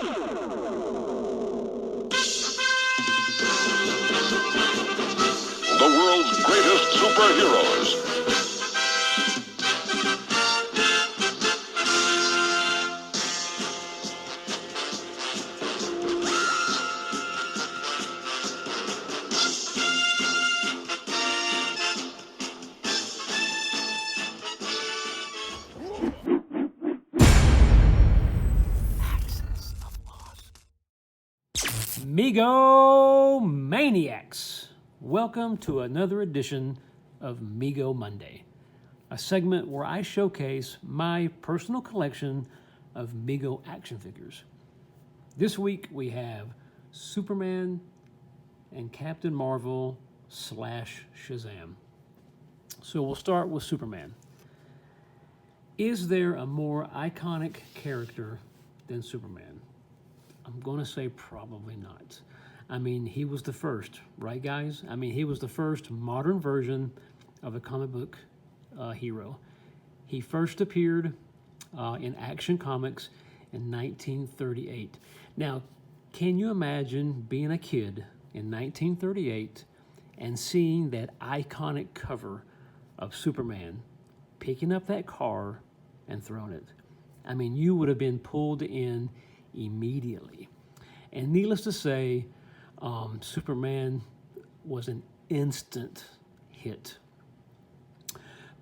The world's greatest superheroes. Mego Maniacs! Welcome to another edition of Mego Monday, a segment where I showcase my personal collection of Mego action figures. This week we have Superman and Captain Marvel / Shazam. So we'll start with Superman. Is there a more iconic character than Superman? I'm going to say probably not. I mean, he was the first, right, guys? I mean, he was the first modern version of a comic book hero. He first appeared in Action Comics in 1938. Now, can you imagine being a kid in 1938 and seeing that iconic cover of Superman, picking up that car and throwing it? I mean, you would have been pulled in immediately. And needless to say, Superman was an instant hit.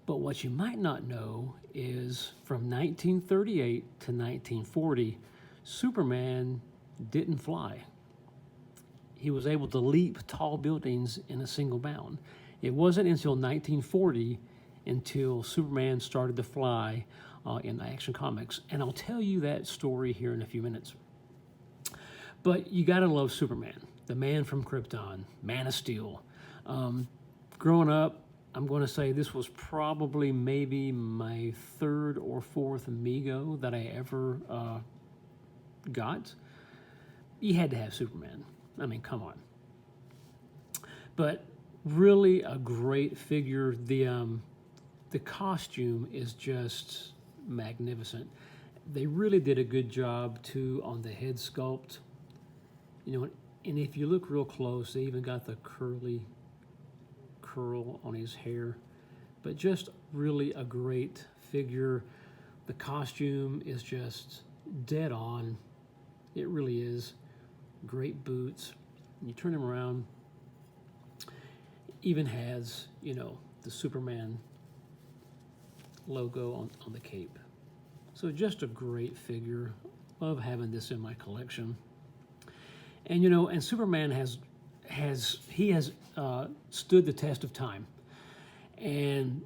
But what you might not know is from 1938 to 1940, Superman didn't fly. He was able to leap tall buildings in a single bound. It wasn't until 1940 until Superman started to fly in Action Comics. And I'll tell you that story here in a few minutes. But you gotta love Superman, the man from Krypton, Man of Steel. Growing up, I'm gonna say this was probably maybe my third or fourth Mego that I ever got. You had to have Superman. I mean, come on. But really a great figure. The costume is just magnificent. They really did a good job too on the head sculpt. You know, and if you look real close, they even got the curly curl on his hair. But just really a great figure. The costume is just dead on. It really is. Great boots. You turn him around, even has, you know, the Superman logo on the cape. So just a great figure. Love having this in my collection. And you know, and Superman has stood the test of time. And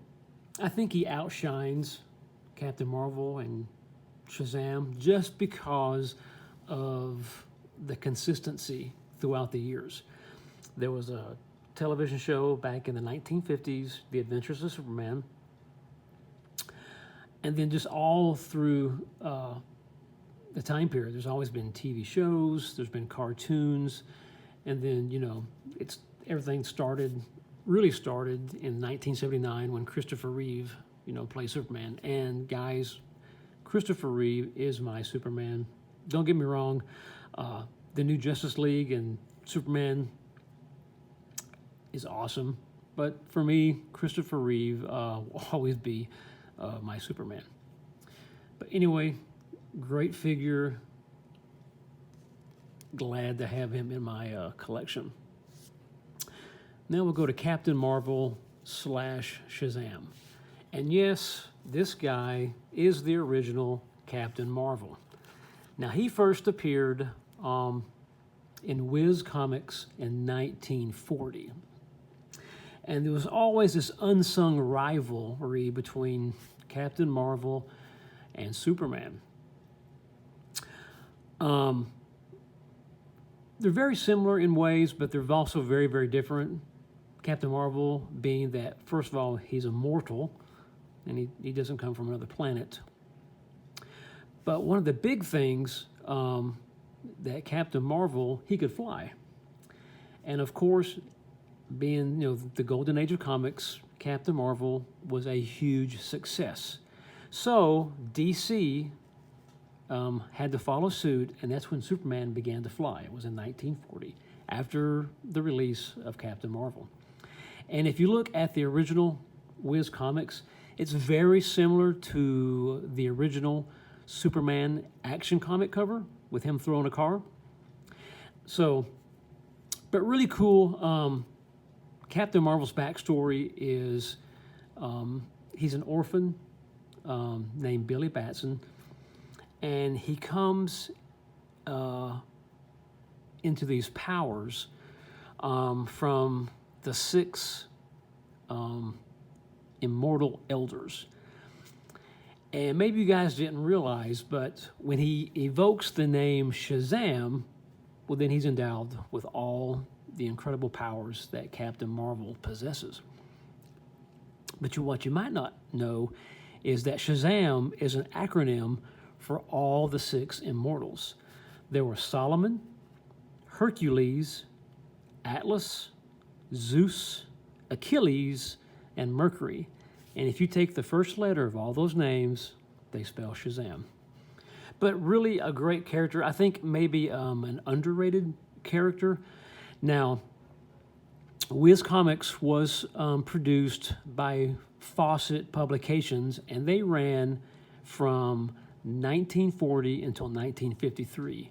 I think he outshines Captain Marvel and Shazam just because of the consistency throughout the years. There was a television show back in the 1950s, The Adventures of Superman. And then just all through the time period, there's always been TV shows, there's been cartoons, and then, you know, everything really started in 1979 when Christopher Reeve, you know, played Superman. And guys, Christopher Reeve is my Superman. Don't get me wrong, the new Justice League and Superman is awesome, but for me, Christopher Reeve will always be my Superman. But anyway, great figure. Glad to have him in my collection. Now we'll go to Captain Marvel / Shazam. And yes, this guy is the original Captain Marvel. Now he first appeared in Wiz Comics in 1940. And there was always this unsung rivalry between Captain Marvel and Superman. They're very similar in ways, but they're also very, very different. Captain Marvel being that, first of all, he's immortal, and he doesn't come from another planet. But one of the big things that Captain Marvel, he could fly. And of course, being, you know, the golden age of comics, Captain Marvel was a huge success. So DC had to follow suit, and that's when Superman began to fly. It was in 1940, after the release of Captain Marvel. And if you look at the original Wiz comics, it's very similar to the original Superman action comic cover with him throwing a car. So, but really cool. Captain Marvel's backstory is he's an orphan named Billy Batson, and he comes into these powers from the 6 immortal elders. And maybe you guys didn't realize, but when he evokes the name Shazam, well, then he's endowed with all the incredible powers that Captain Marvel possesses. But what you might not know is that Shazam is an acronym for all the 6 immortals. There were Solomon, Hercules, Atlas, Zeus, Achilles, and Mercury. And if you take the first letter of all those names, they spell Shazam. But really a great character. I think maybe an underrated character. Now, Wiz Comics was produced by Fawcett Publications, and they ran from 1940 until 1953.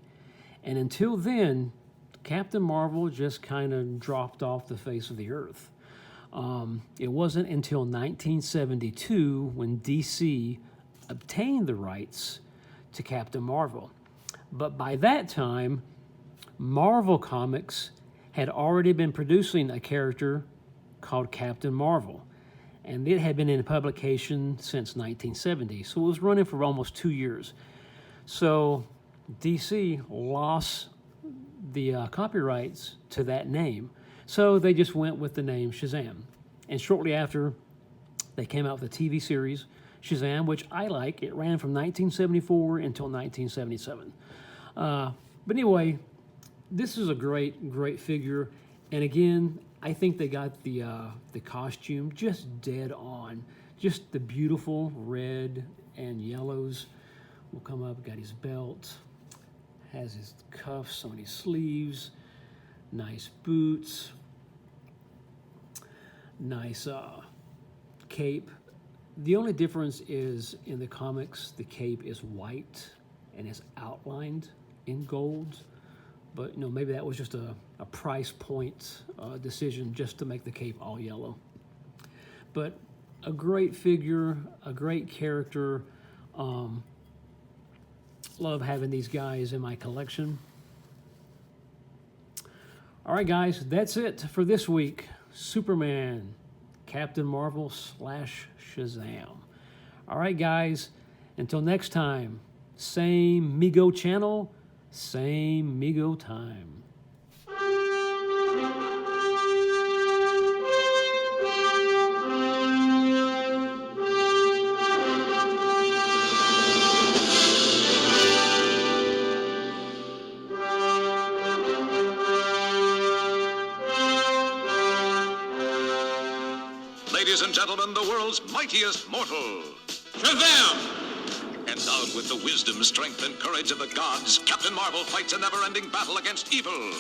And until then, Captain Marvel just kind of dropped off the face of the earth. It wasn't until 1972 when DC obtained the rights to Captain Marvel. But by that time, Marvel Comics had already been producing a character called Captain Marvel, and it had been in publication since 1970, so it was running for almost 2 years. So DC lost the copyrights to that name, so they just went with the name Shazam. And shortly after, they came out with a TV series, Shazam, which I like. It ran from 1974 until 1977. But anyway, this is a great figure. And again, I think they got the costume just dead on. Just the beautiful red and yellows will come up. Got his belt, has his cuffs on his sleeves, nice boots, nice cape. The only difference is in the comics, the cape is white and is outlined in gold. But maybe that was just a price point decision just to make the cape all yellow. But a great figure, a great character. Love having these guys in my collection. All right, guys, that's it for this week. Superman, Captain Marvel / Shazam. All right, guys, until next time, same Mego channel, same Mego time. Ladies and gentlemen, the world's mightiest mortal, Shazam! Endowed with the wisdom, strength, and courage of the gods, Captain Marvel fights a never-ending battle against evil.